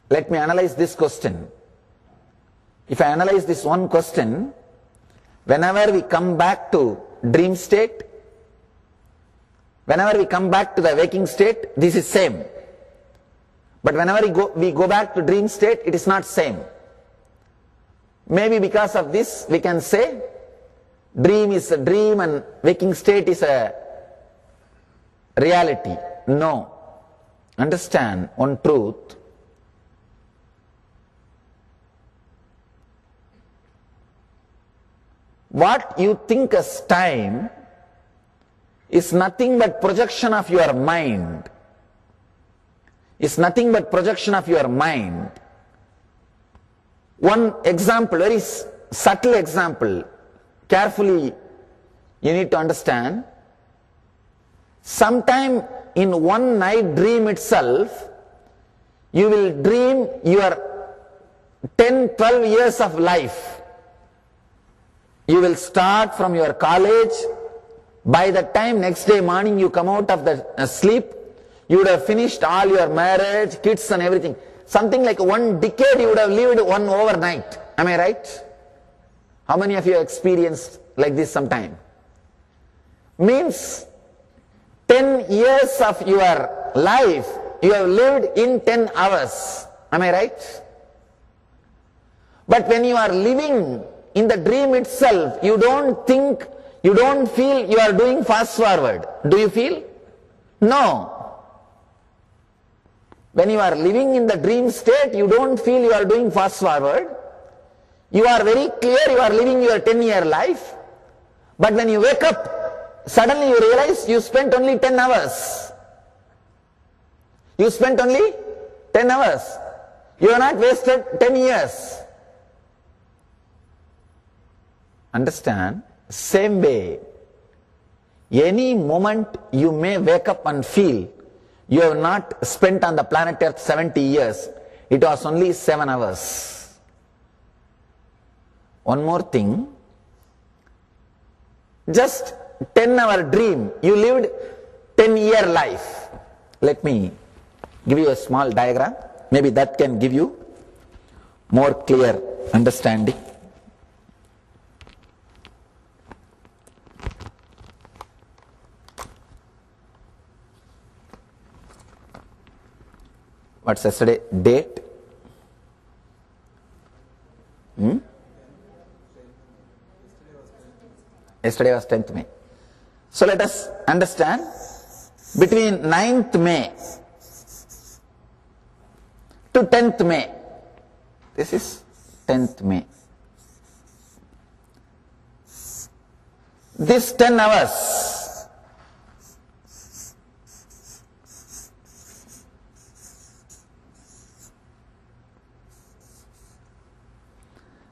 Let me analyze this question. If I analyze this one question, whenever we come back to dream state, whenever we come back to the waking state, this is same. But whenever we go back to dream state, it is not same. Maybe because of this, we can say dream is a dream and waking state is a reality. No. Understand one truth. What you think as time is nothing but projection of your mind. Is nothing but projection of your mind. One example, very subtle example, carefully you need to understand. Sometime in one night dream itself, you will dream your 10-12 years of life. You will start from your college. By the time next day morning you come out of the sleep, you would have finished all your marriage, kids and everything. Something like 1 decade you would have lived one overnight. Am I right? How many of you have experienced like this sometime? Means 10 years of your life you have lived in 10 hours. Am I right? But when you are living in the dream itself, you don't think, you don't feel you are doing fast forward. Do you feel? No. When you are living in the dream state, you don't feel you are doing fast forward. You are very clear you are living your 10-year life. But when you wake up, suddenly you realize you spent only 10 hours. You spent only 10 hours. You have not wasted 10 years. Understand? Same way, any moment you may wake up and feel you have not spent on the planet Earth 70 years. It was only 7 hours. One more thing. Just 10-hour dream. You lived 10-year life. Let me give you a small diagram. Maybe that can give you more clear understanding. What's yesterday? Date? Yesterday was 10th May. So let us understand, between 9th May to 10th May, this is 10th May. This 10 hours,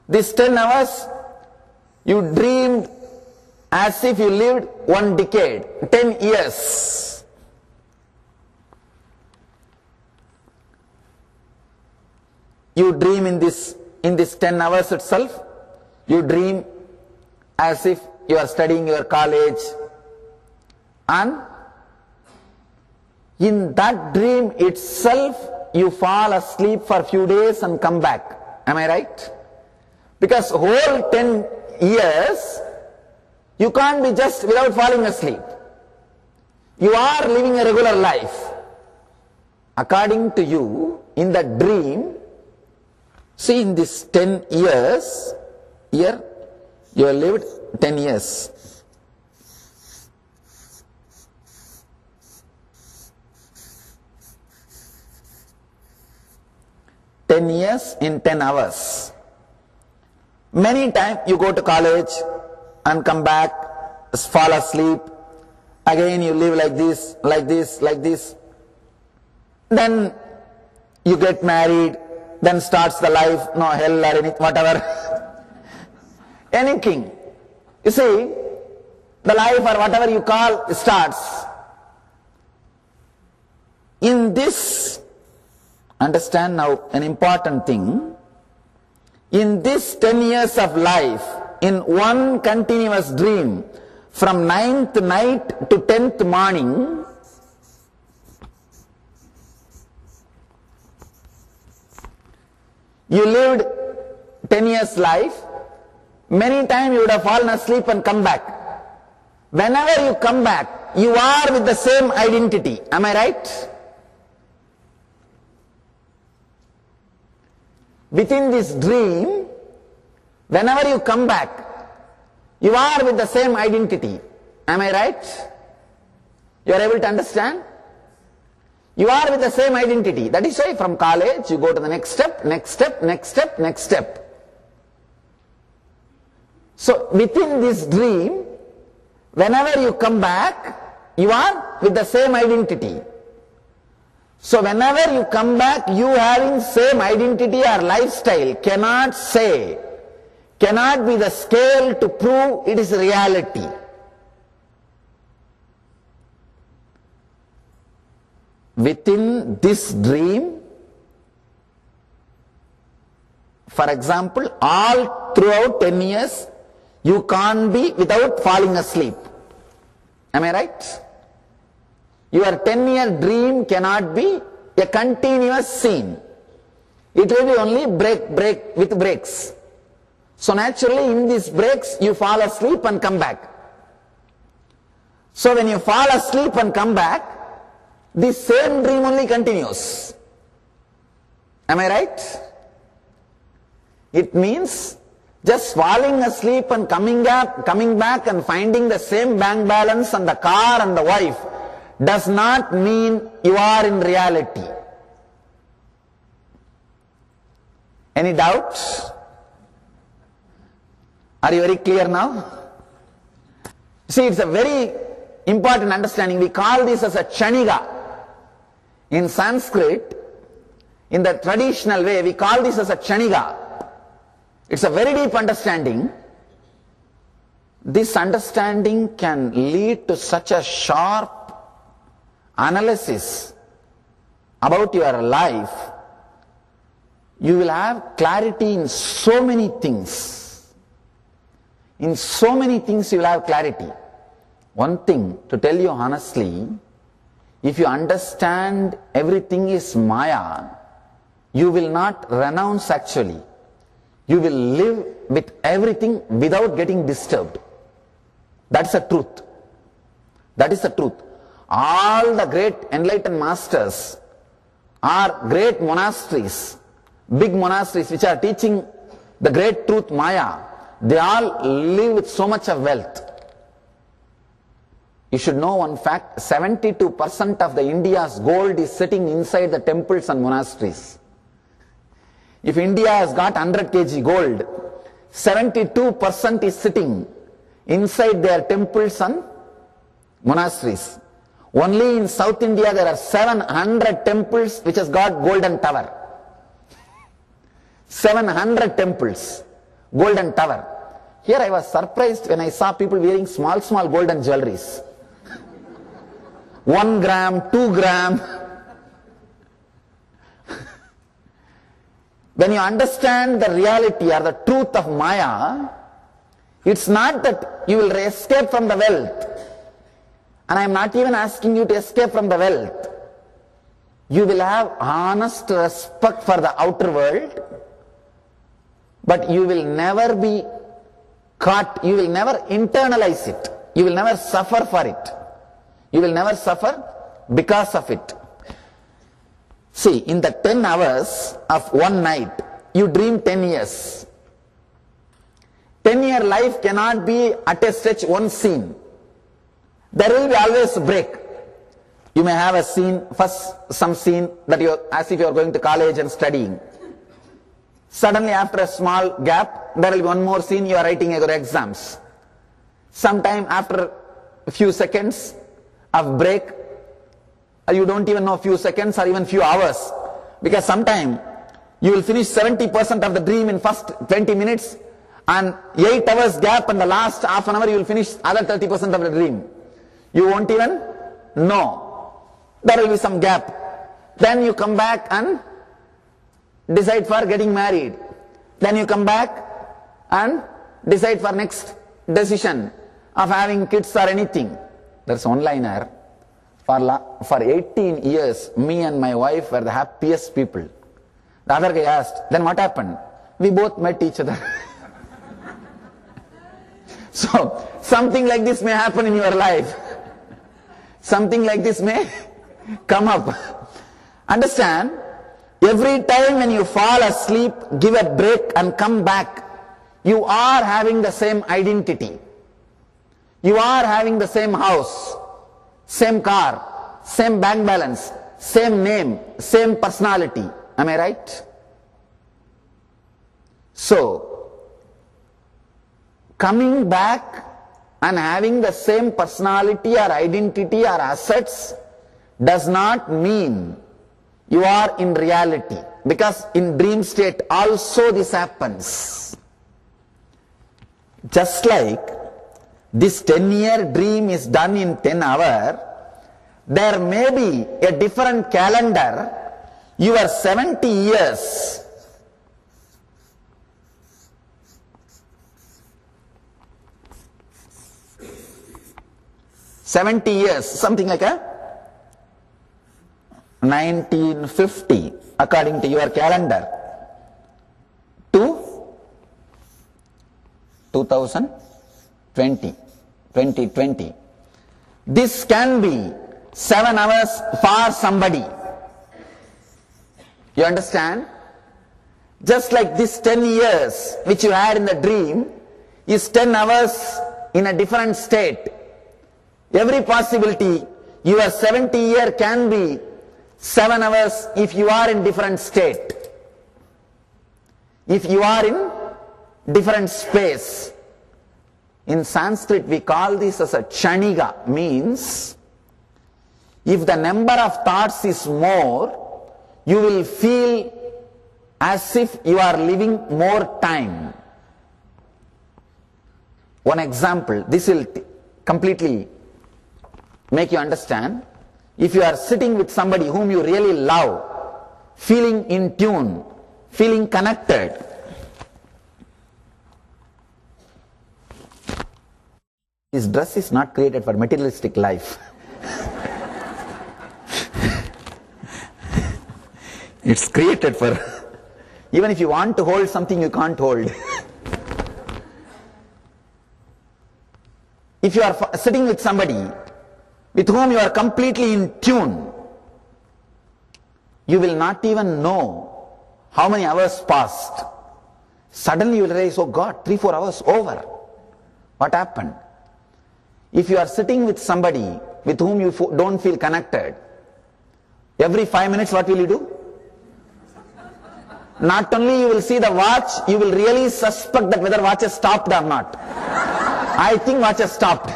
this 10 hours, you dreamed as if you lived 1 decade, 10 years. You dream in this 10 hours itself, you dream as if you are studying your college, and in that dream itself, you fall asleep for a few days and come back. Am I right? Because whole 10 years, you can't be just without falling asleep. You are living a regular life. According to you, in the dream, see, in this 10 years, here, you have lived 10 years. Ten years in 10 hours. Many times you go to college and come back, fall asleep. Again you live like this, like this, like this. Then you get married, then starts the life, no hell or anything, whatever. Anything. You see, the life or whatever you call starts. In this, understand now an important thing. In this 10 years of life, in one continuous dream, from 9th night to 10th morning, You lived 10 years life. Many times you would have fallen asleep and come back. Whenever you come back, you are with the same identity. Am I right? Within this dream, whenever you come back, you are with the same identity. Am I right? You are able to understand? You are with the same identity. That is why from college you go to the next step, next step, next step, next step. So within this dream, whenever you come back, you are with the same identity. So whenever you come back, you having same identity or lifestyle cannot be the scale to prove it is reality. Within this dream, for example, all throughout 10 years, you can't be without falling asleep. Am I right? Your 10-year dream cannot be a continuous scene. It will be only break with breaks. So naturally in these breaks you fall asleep and come back. So when you fall asleep and come back, the same dream only continues. Am I right? It means just falling asleep and coming back and finding the same bank balance and the car and the wife does not mean you are in reality. Any doubts? Are you very clear now? See, it's a very important understanding. We call this as a Chaniga. In Sanskrit, in the traditional way, we call this as a Chaniga. It's a very deep understanding. This understanding can lead to such a sharp analysis about your life. You will have clarity in so many things. In so many things you will have clarity. One thing to tell you honestly, if you understand everything is Maya, you will not renounce actually. You will live with everything without getting disturbed. That's the truth. That is the truth. All the great enlightened masters are great monasteries, big monasteries which are teaching the great truth Maya. They all live with so much of wealth. You should know one fact, 72% of the India's gold is sitting inside the temples and monasteries. If India has got 100 kg gold, 72% is sitting inside their temples and monasteries. Only in South India there are 700 temples which has got golden tower. 700 temples, golden tower. Here I was surprised when I saw people wearing small golden jewelries. 1 gram, 2 gram. When you understand the reality or the truth of Maya, it's not that you will escape from the wealth. And I am not even asking you to escape from the wealth. You will have honest respect for the outer world, but you will never be caught, you will never internalize it. You will never suffer for it. You will never suffer because of it. See, in the 10 hours of one night, you dream 10 years. 10-year life cannot be at a stretch one scene. There will be always a break. You may have a scene, first some scene that you as if you are going to college and studying. Suddenly after a small gap, there will be one more scene, you are writing your exams. Sometime after a few seconds of break, you don't even know few seconds or even few hours. Because sometime you will finish 70% of the dream in first 20 minutes and 8 hours gap and the last half an hour you will finish other 30% of the dream. You won't even know. There will be some gap. Then you come back and decide for getting married. Then you come back and decide for next decision of having kids or anything. There's one liner. For 18 years, me and my wife were the happiest people. The other guy asked, then what happened? We both met each other. So, something like this may happen in your life. Something like this may come up. Understand? Every time when you fall asleep, give a break and come back, you are having the same identity. You are having the same house, same car, same bank balance, same name, same personality. Am I right? So, coming back and having the same personality or identity or assets does not mean you are in reality, because in dream state also this happens. Just like this 10-year dream is done in 10 hours, there may be a different calendar. Your 70 years, something like a 1950, according to your calendar, to 2020. This can be 7 hours for somebody. You understand? Just like this 10 years which you had in the dream is 10 hours in a different state. Every possibility, your 70 year can be 7 hours if you are in different state. If you are in different space. In Sanskrit we call this as a chaniga, means if the number of thoughts is more, you will feel as if you are living more time. One example, this will completely make you understand. If you are sitting with somebody whom you really love, feeling in tune, feeling connected, his dress is not created for materialistic life. It's created for, even if you want to hold something you can't hold. If you are sitting with somebody with whom you are completely in tune, you will not even know how many hours passed. Suddenly you will realize, oh God, 3-4 hours over. What happened? If you are sitting with somebody with whom you don't feel connected, every 5 minutes what will you do? Not only you will see the watch, you will really suspect that whether watch has stopped or not. I think watch has stopped.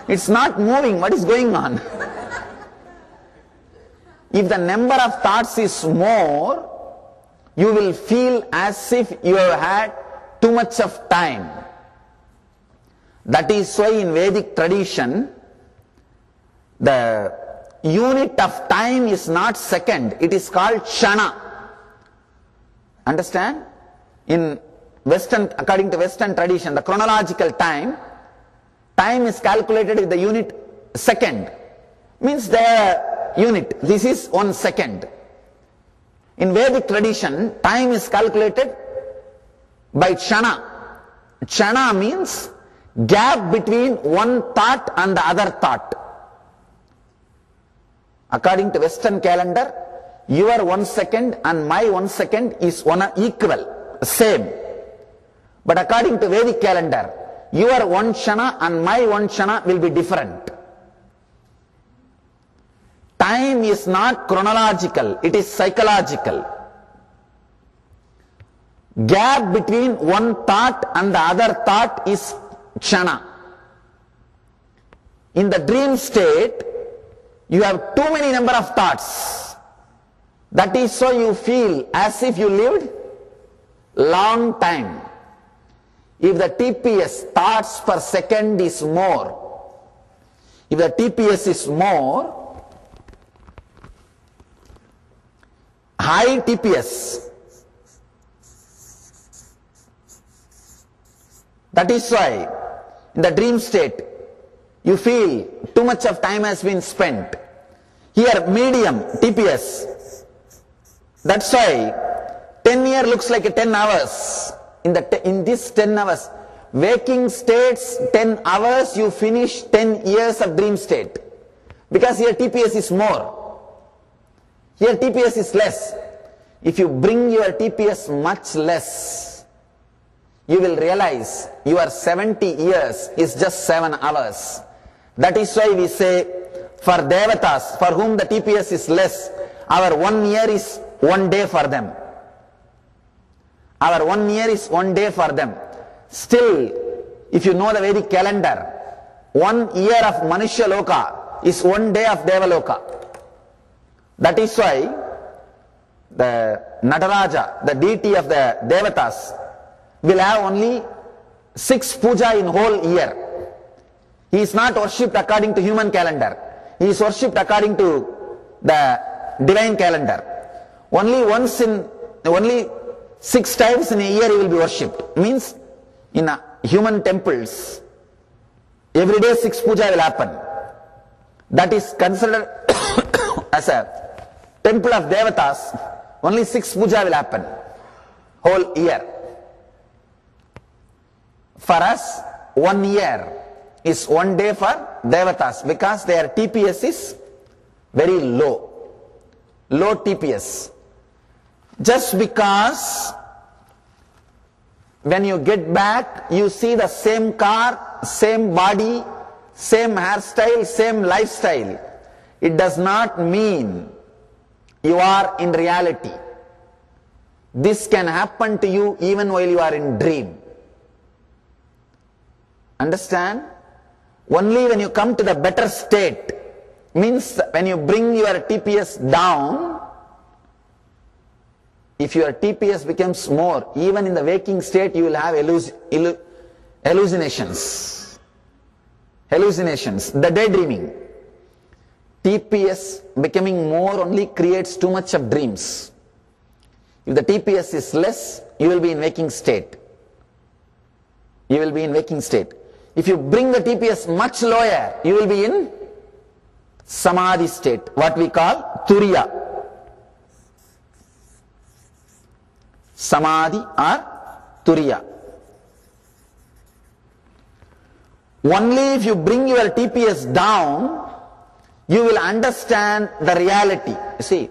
It's not moving. What is going on? If the number of thoughts is more, you will feel as if you have had too much of time. That is why in Vedic tradition, the unit of time is not second, it is called kshana. Understand? In Western, according to Western tradition, the chronological time is calculated with the unit second. Means the unit, this is 1 second. In Vedic tradition, time is calculated by kshana. Kshana means gap between one thought and the other thought. According to Western calendar, your 1 second and my 1 second is equal, same. But according to Vedic calendar, your 1 kshana and my 1 kshana will be different. Time is not chronological, it is psychological. Gap between one thought and the other thought is kshana. In the dream state, you have too many number of thoughts. That is so you feel as if you lived long time. If the TPS, thoughts per second, is more, if the TPS is more, high TPS, that is why in the dream state you feel too much of time has been spent. Here medium TPS, That's why 10 years looks like a 10 hours. In this 10 hours, waking states 10 hours, you finish 10 years of dream state. Because here TPS is more. Here TPS is less. If you bring your TPS much less, you will realize your 70 years is just 7 hours. That is why we say, for Devatas, for whom the TPS is less, our 1 year is 1 day for them. Our 1 year is 1 day for them. Still, if you know the Vedic calendar, 1 year of Manushya Loka is 1 day of Devaloka. That is why the Nataraja, the deity of the Devatas, will have only 6 puja in whole year. He is not worshipped according to human calendar. He is worshipped according to the divine calendar. Only 6 times in a year he will be worshipped. Means in human temples, every day 6 puja will happen. That is considered as a temple of Devatas. Only 6 puja will happen whole year. For us, 1 year is 1 day for Devatas because their TPS is very low. Low TPS. Just because when you get back, you see the same car, same body, same hairstyle, same lifestyle, it does not mean you are in reality. This can happen to you even while you are in dream. Understand? Only when you come to the better state, means when you bring your TPS down, if your TPS becomes more, even in the waking state you will have hallucinations. Hallucinations, the daydreaming. TPS becoming more only creates too much of dreams. If the TPS is less, you will be in waking state. You will be in waking state. If you bring the TPS much lower, you will be in Samadhi state, what we call Turiya. Samadhi or Turiya. Only if you bring your TPS down, you will understand the reality. You see,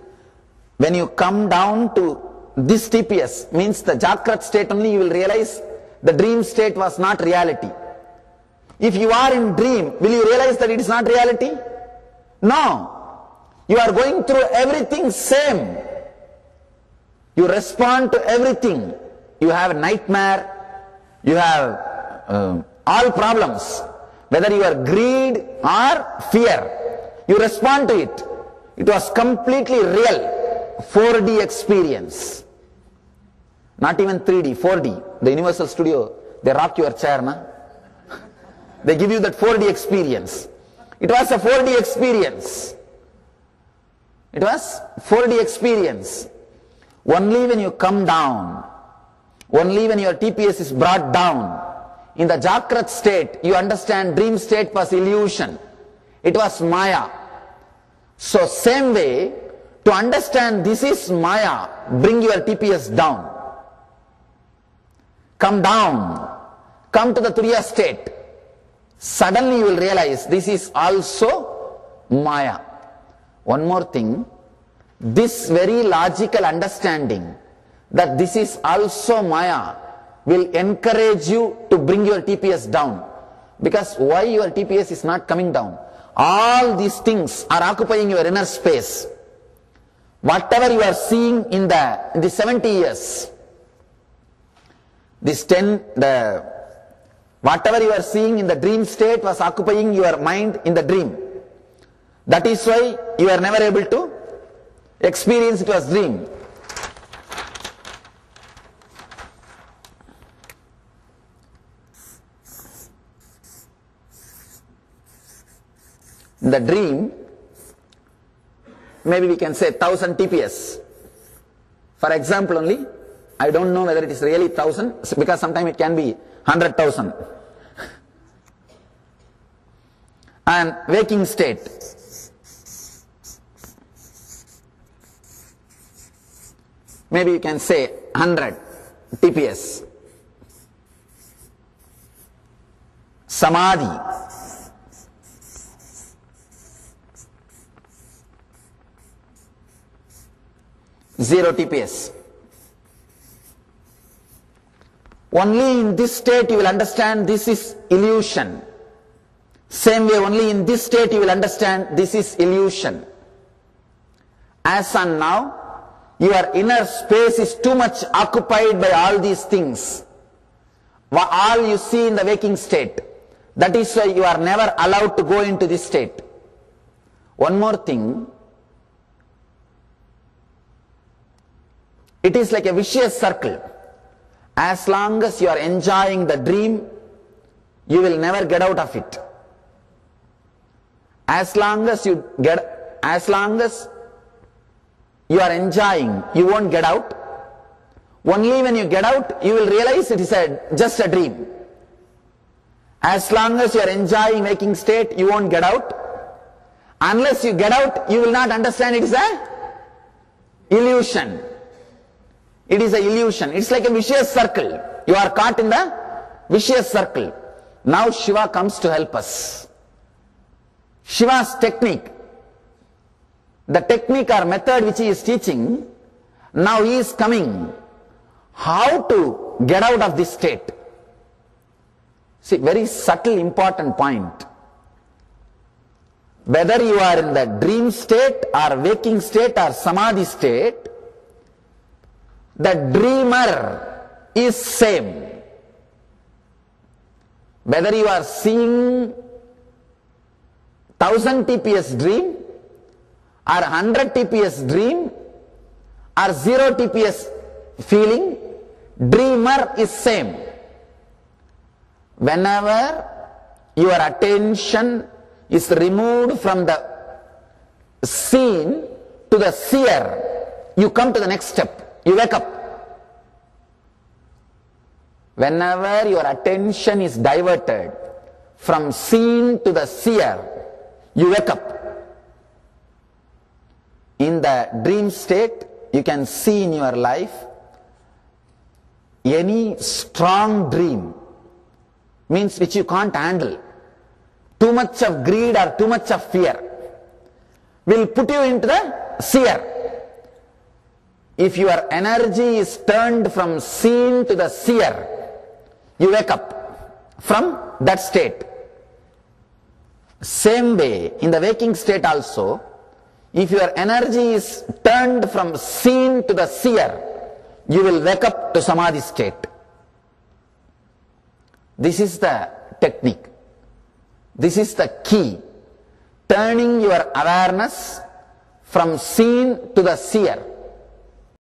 when you come down to this TPS, means the Jagrat state only, you will realize the dream state was not reality. If you are in dream, will you realize that it is not reality? No. You are going through everything same. You respond to everything. You have a nightmare. You have all problems. Whether you are greed or fear, you respond to it. It was completely real. 4D experience. Not even 3D, 4D. The Universal Studio, they rock your chair, na? They give you that 4D experience. It was a 4D experience. It was 4D experience. Only when you come down, only when your TPS is brought down, in the Jagrat state, you understand dream state was illusion. It was Maya. So same way, to understand this is Maya, bring your TPS down. Come down. Come to the Turiya state. Suddenly you will realize this is also Maya. One more thing, this very logical understanding that this is also Maya will encourage you to bring your TPS down. Because why your TPS is not coming down? All these things are occupying your inner space. Whatever you are seeing in the 70 years, whatever you are seeing in the dream state was occupying your mind in the dream. That is why you are never able to experience it as dream. In the dream, maybe we can say 1000 TPS. For example only, I don't know whether it is really 1000, because sometimes it can be 100,000. And waking state. Maybe you can say 100 TPS. Samadhi. Zero TPS. Only in this state you will understand this is illusion. Same way, only in this state you will understand this is illusion. As on now, your inner space is too much occupied by all these things. All you see in the waking state. That is why you are never allowed to go into this state. One more thing. It is like a vicious circle. As long as you are enjoying the dream, you will never get out of it. As long as you are enjoying, you won't get out. Only when you get out, you will realize it is just a dream. As long as you are enjoying waking state, you won't get out. Unless you get out, you will not understand it is a illusion. It is an illusion. It's like a vicious circle. You are caught in the vicious circle. Now Shiva comes to help us. Shiva's technique, the technique or method which he is teaching, now he is coming. How to get out of this state? See, very subtle, important point. Whether you are in the dream state or waking state or samadhi state, the dreamer is same. Whether you are seeing 1000 TPS dream or 100 TPS dream or 0 TPS feeling, dreamer is same. Whenever your attention is removed from the seen to the seer, you come to the next step. You wake up. Whenever your attention is diverted from seen to the seer, you wake up. In the dream state, you can see in your life any strong dream, means which you can't handle. Too much of greed or too much of fear will put you into the seer. If your energy is turned from seen to the seer, you wake up from that state. Same way, in the waking state also, if your energy is turned from seen to the seer, you will wake up to samadhi state. This is the technique. This is the key. Turning your awareness from seen to the seer.